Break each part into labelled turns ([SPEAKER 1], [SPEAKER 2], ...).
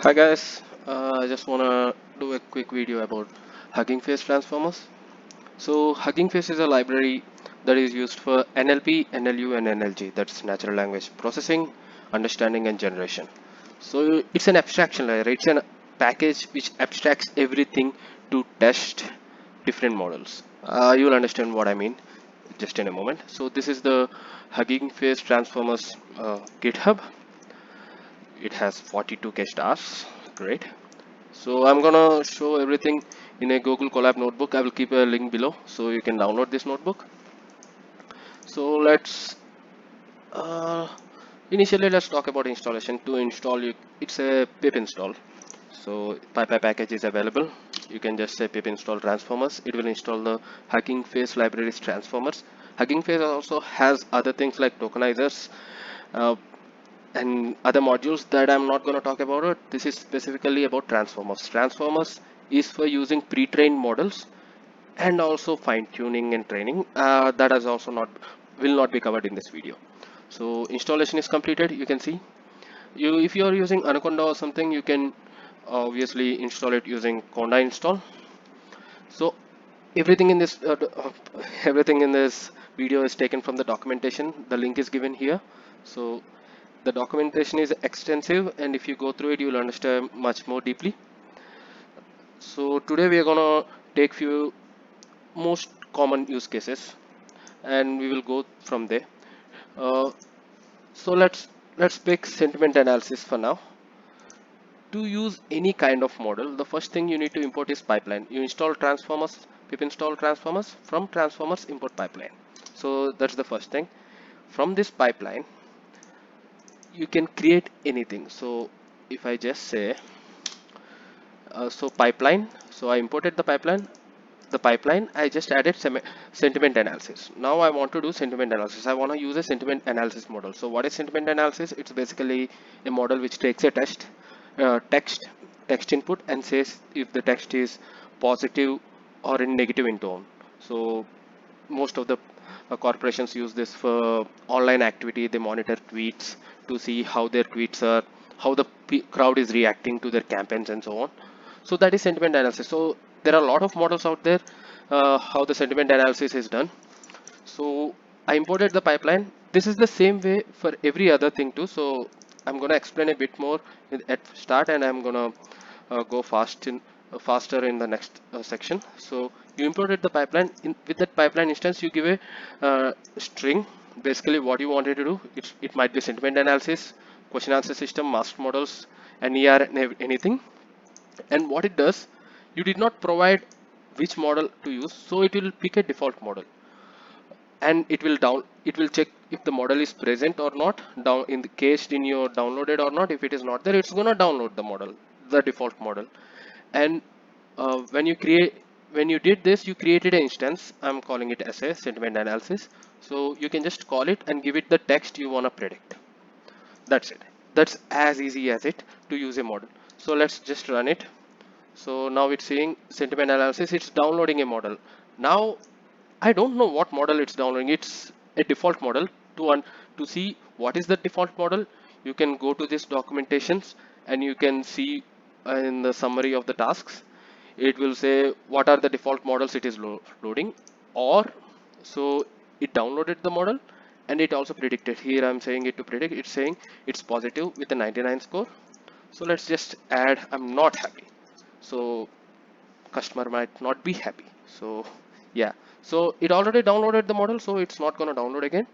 [SPEAKER 1] Hi guys, I just wanna do a quick video about Hugging Face transformers. So Hugging Face is a library that is used for NLP, NLU and NLG, that's natural language processing, understanding and generation. So it's an abstraction layer, it's a package which abstracts everything to test different models. You'll understand what I mean just in a moment. So this is the Hugging Face transformers GitHub. It has 42k stars, great. So I'm gonna show everything in a Google Colab notebook. I will keep a link below so you can download this notebook. So uh, initially let's talk about installation. To install it's a pip install. So PyPy package is available. You can just say pip install transformers. It will install the Hugging Face libraries transformers. Hugging Face also has other things like tokenizers, uh, and other modules that I'm not going to talk about it. This is specifically about transformers. Transformers is for using pre-trained models and also fine-tuning and training. That is also not will not be covered in this video. So installation is completed. You can see you if you are using Anaconda or something, you can obviously install it using Conda install. So everything in this everything in this video is taken from the documentation. The link is given here. So the documentation is extensive, and if you go through it, you will understand much more deeply. So today we are gonna take few most common use cases, and we will go from there. Uh, so let's pick sentiment analysis for now. To use any kind of model, the first thing you need to import is pipeline. You install transformers, pip install transformers, from transformers import pipeline. So that's the first thing. From this pipeline, you can create anything. So if I just say so pipeline, so I imported the pipeline, I just added sentiment analysis. Now I want to do sentiment analysis. I want to use a sentiment analysis model. So what is sentiment analysis? It's basically a model which takes a text text input and says if the text is positive or in negative in tone. So most of the corporations use this for online activity. They monitor tweets to see how their tweets are, how the crowd is reacting to their campaigns and so on. So that is sentiment analysis. So there are a lot of models out there, how the sentiment analysis is done. So I imported the pipeline. This is the same way for every other thing too. So I'm going to explain a bit more at start, and I'm going to go faster in the next section. So you imported the pipeline. With that pipeline instance, you give a string. Basically, what you wanted to do, it might be sentiment analysis, question answer system, masked models, and ER and anything. And what it does, you did not provide which model to use, so it will pick a default model, and it will check if the model is present or not, down in the case in your downloaded or not. If it is not there, it's gonna download the model, the default model. And when you did this, you created an instance. I'm calling it as a sentiment analysis. So you can just call it and give it the text you want to predict. That's it. That's as easy as it to use a model. So let's just run it. So now it's saying sentiment analysis, it's downloading a model. Now I don't know what model it's downloading. It's a default model. To see what is the default model, you can go to this documentations and you can see in the summary of the tasks, it will say what are the default models it is loading. Or so it downloaded the model and it also predicted. Here I'm saying it to predict. It's saying it's positive with a 99 score. So let's just add I'm not happy. So customer might not be happy. So yeah, so it already downloaded the model, so it's not going to download again.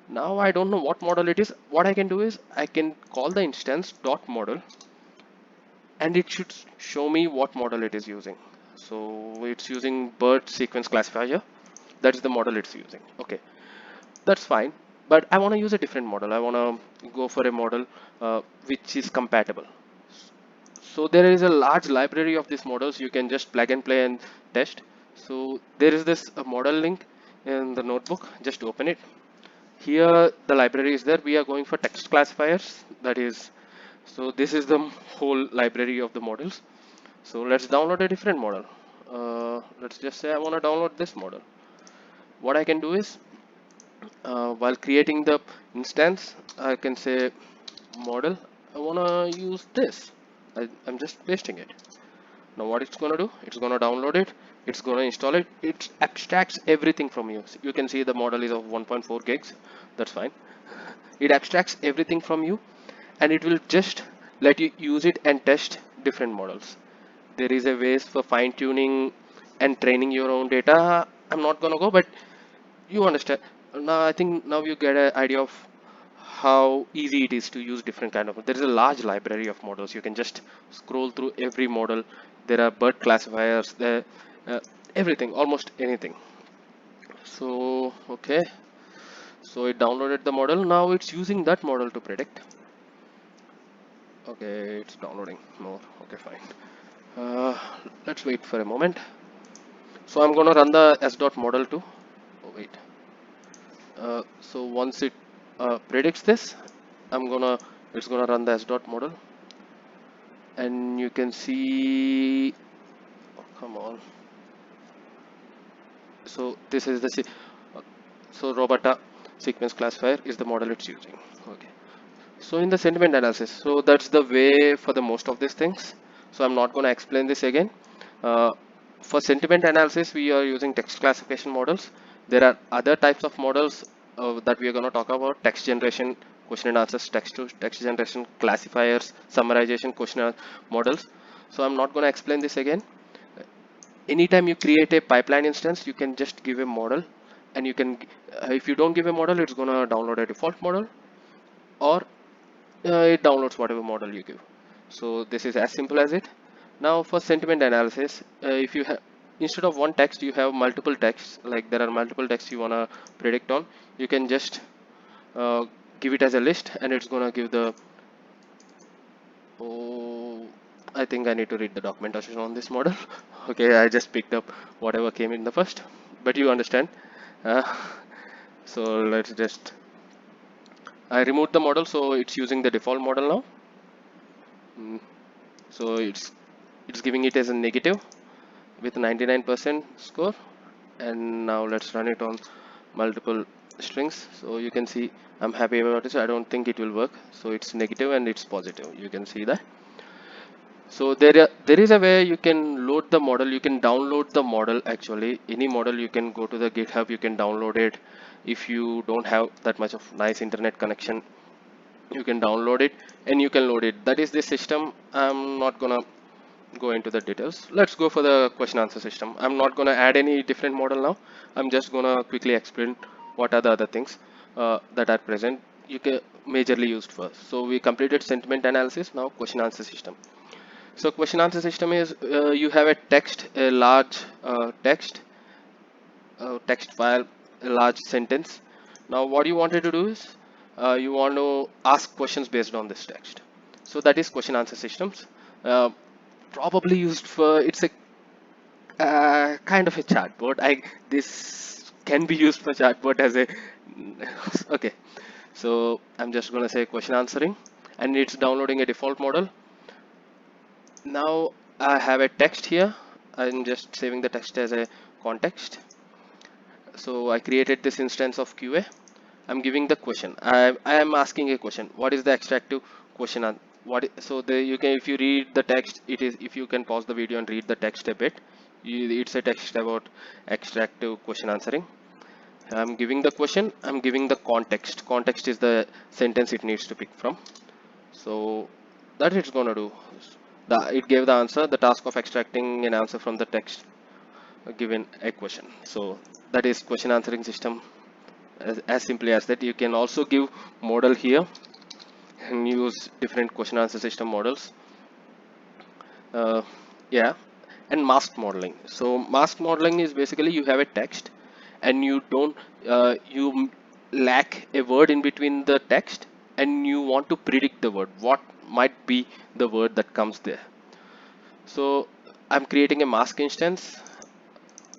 [SPEAKER 1] Now I don't know what model it is. What I can do is I can call the instance dot model, and it should show me what model it is using. So it's using BERT sequence classifier. That's the model it's using. Okay, that's fine, but I want to use a different model. I want to go for a model which is compatible. So there is a large library of these models. You can just plug and play and test. So there is this model link in the notebook. Just open it. Here the library is there. We are going for text classifiers. That is, so this is the whole library of the models. So let's download a different model. Let's just say I want to download this model. What I can do is while creating the instance, I can say model. I want to use this. I'm just pasting it. Now what it's gonna do, it's gonna download it, it's gonna install it, it abstracts everything from you. So you can see the model is of 1.4 gigs, that's fine. It abstracts everything from you, and it will just let you use it and test different models. There is a ways for fine tuning and training your own data. I'm not gonna go, but you understand. Now I think now you get an idea of how easy it is to use different kind of. There is a large library of models. You can just scroll through every model. There are bird classifiers, there, everything, almost anything. So okay, so it downloaded the model. Now it's using that model to predict. Okay, it's downloading more. Okay, fine. Uh, let's wait for a moment. So I'm gonna run the s dot model too. Oh wait. So once it predicts this, it's gonna run the s dot model, and you can see. Oh, come on. So this is the so Robata sequence classifier is the model it's using. Okay. So in the sentiment analysis, so that's the way for the most of these things. So I'm not going to explain this again. Uh, for sentiment analysis, we are using text classification models. There are other types of models that we are going to talk about: text generation, question and answers, text to text generation, classifiers, summarization, question and models. So I'm not going to explain this again. Anytime you create a pipeline instance, you can just give a model, and you can, if you don't give a model, it's going to download a default model, or it downloads whatever model you give. So this is as simple as it. Now for sentiment analysis, if you have, instead of one text, you have multiple texts, like there are multiple texts you want to predict on, you can just uh, give it as a list, and it's gonna give the, oh, I think I need to read the documentation on this model. Okay, I just picked up whatever came in the first, but you understand. uh, so let's just, I removed the model, so it's using the default model now. Mm, so it's giving it as a negative with 99% score, and now let's run it on multiple strings. So you can see I'm happy about this. I don't think it will work. So it's negative and it's positive, you can see that. So there is a way you can load the model. You can download the model. Actually, any model, you can go to the GitHub, you can download it. If you don't have that much of nice internet connection, you can download it and you can load it. That is the system. I'm not gonna go into the details. Let's go for the question answer system. I'm not gonna add any different model now. I'm just gonna quickly explain what are the other things that are present, you can majorly used first. So we completed sentiment analysis. Now question answer system. So question answer system is, you have a text, a large text file, a large sentence. Now what you wanted to do is, you want to ask questions based on this text. So that is question answer systems. uh, Probably used for, it's a kind of a chatbot. This can be used for chatbot as a okay. So I'm just gonna say question answering, and it's downloading a default model. Now I have a text here. I'm just saving the text as a context. So I created this instance of QA. I'm giving the question. I am asking a question. What is the extractive question? So you can, if you read the text, it is, if you can pause the video and read the text a bit, it's a text about extractive question answering. I'm giving the question. I'm giving the context. Context is the sentence it needs to pick from. So that it's gonna do. It gave the answer. The task of extracting an answer from the text given a question. So that is question answering system, as simply as that. You can also give model here and use different question answer system models. uh, yeah. And masked modeling. So masked modeling is basically, you have a text and you don't, you lack a word in between the text, and you want to predict the word, what might be the word that comes there. So I'm creating a mask instance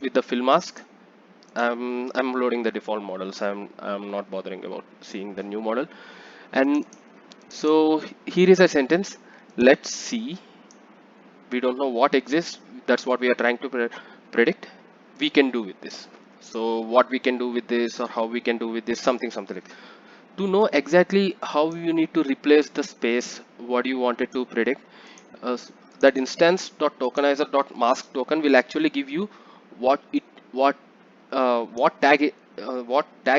[SPEAKER 1] with the fill mask. I'm loading the default models. I'm not bothering about seeing the new model. And so here is a sentence. Let's see. We don't know what exists. That's what we are trying to predict. We can do with this. So what we can do with this, or how we can do with this, something like. To know exactly how you need to replace the space, what you wanted to predict, that instance dot tokenizer dot mask token will actually give you what it what what tag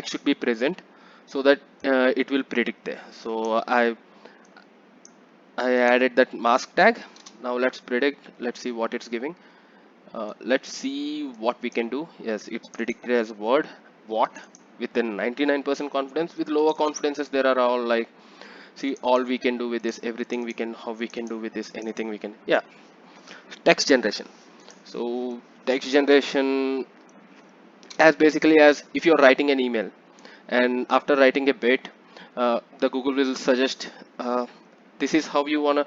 [SPEAKER 1] should be present, so that it will predict there. So I added that mask tag. Now let's predict. Let's see what it's giving. Let's see what we can do. Yes, it's predicted as word what with a 99% confidence. With lower confidences, there are all like, see, all we can do with this, everything we can, how we can do with this, anything we can. Yeah, text generation. So text generation as basically as if you're writing an email, and after writing a bit, the Google will suggest this is how you want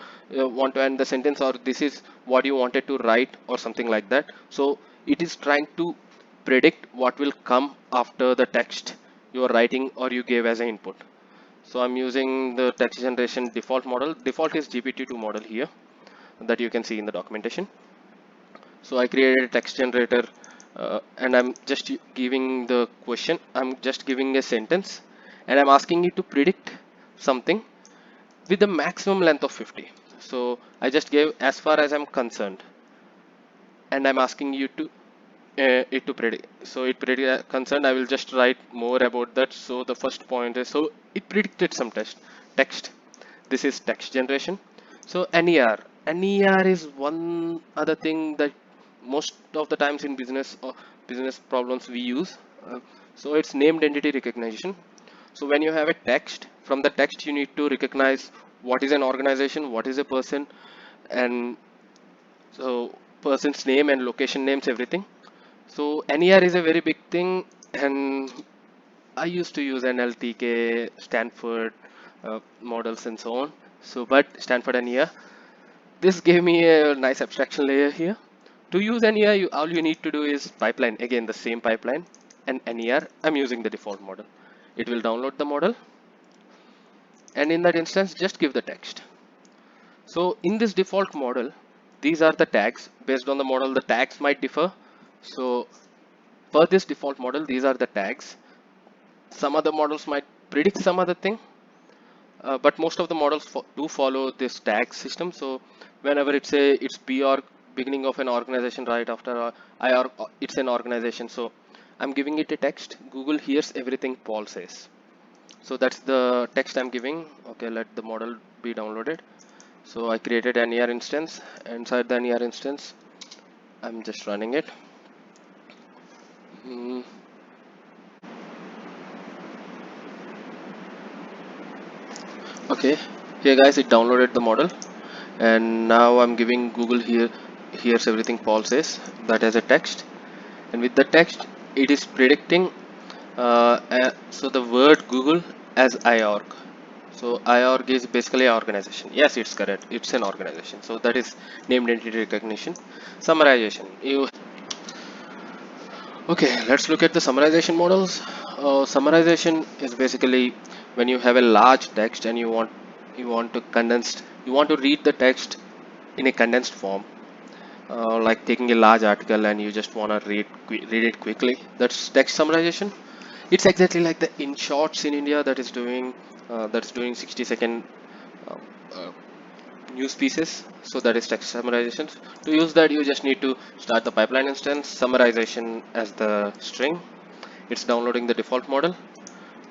[SPEAKER 1] to end the sentence, or this is what you wanted to write, or something like that. So it is trying to predict what will come after the text you are writing or you gave as an input. So I'm using the text generation default model. Default is GPT-2 model here that you can see in the documentation. So I created a text generator, and I'm just giving the question. I'm just giving a sentence, and I'm asking it to predict something with the maximum length of 50. So I just gave as far as I'm concerned, and I'm asking you to it to predict. So it predict concerned. I will just write more about that. So the first point is, so it predicted some text. This is text generation. So NER is one other thing that most of the times in business or business problems we use. So it's named entity recognition. So when you have a text, from the text you need to recognize what is an organization, what is a person, and so person's name and location names, everything. So NER is a very big thing, and I used to use NLTK, Stanford models, and so on. So, but Stanford NER, this gave me a nice abstraction layer here. To use NER, all you need to do is pipeline. Again, the same pipeline, and NER. I'm using the default model. It will download the model, and in that instance, just give the text. So in this default model, these are the tags. Based on the model, the tags might differ. So per this default model, these are the tags. Some other models might predict some other thing, but most of the models do follow this tag system. So whenever it's BORG, beginning of an organization, right after IORG, it's an organization. So I'm giving it a text. Google hears everything Paul says. So that's the text I'm giving. Okay, let the model be downloaded. So I created an NER instance. Inside the NER instance, I'm just running it. Mm. Okay, here guys, it downloaded the model, and now I'm giving Google hears everything Paul says, that as a text, and with the text it is predicting so the word Google as IORG. So IORG is basically an organization. Yes, it's correct, it's an organization. So that is named entity recognition. Summarization, okay, let's look at the summarization models. Summarization is basically when you have a large text and you want to read the text in a condensed form, like taking a large article and you just want to read it quickly. That's text summarization. It's exactly like the in shorts in India that's doing 60-second uh, uh, news pieces. So that is text summarization. To use that, you just need to start the pipeline instance, summarization as the string. It's downloading the default model.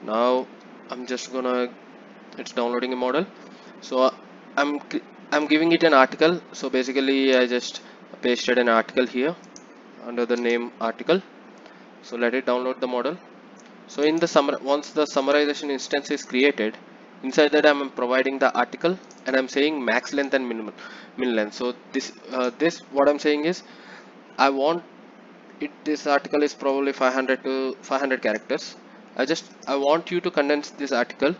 [SPEAKER 1] Now I'm just gonna it's downloading a model. So I'm I'm giving it an article. So basically I just pasted an article here under the name article. So let it download the model. So in the once the summarization instance is created, inside that I'm providing the article, and I'm saying max length and min length. So this what I'm saying is, I want it this article is probably 500 to 500 characters. I want you to condense this article,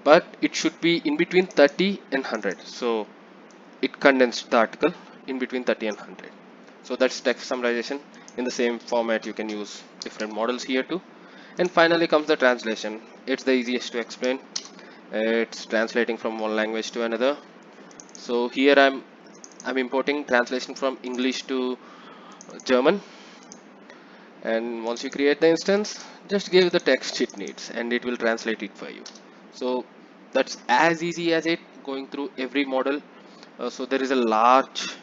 [SPEAKER 1] but it should be in between 30 and 100. So it condensed the article in between 30 and 100. So that's text summarization. In the same format, you can use different models here too. And finally comes the translation. It's the easiest to explain. It's translating from one language to another. So here I'm importing translation from English to German. And once you create the instance, just give the text it needs and it will translate it for you. So that's as easy as it, going through every model So there is a large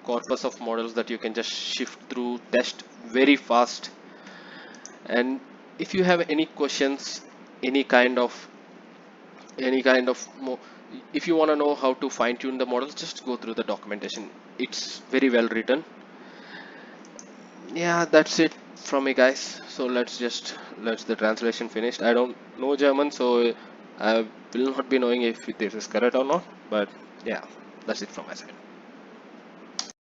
[SPEAKER 1] corpus of models that you can just shift through, test very fast. And if you have any questions, any kind of any kind of mo if you want to know how to fine tune the models, just go through the documentation. It's very well written. Yeah, that's it from me, guys. So let's the translation finished. I don't know German, so I will not be knowing if this is correct or not, but yeah, that's it from my side.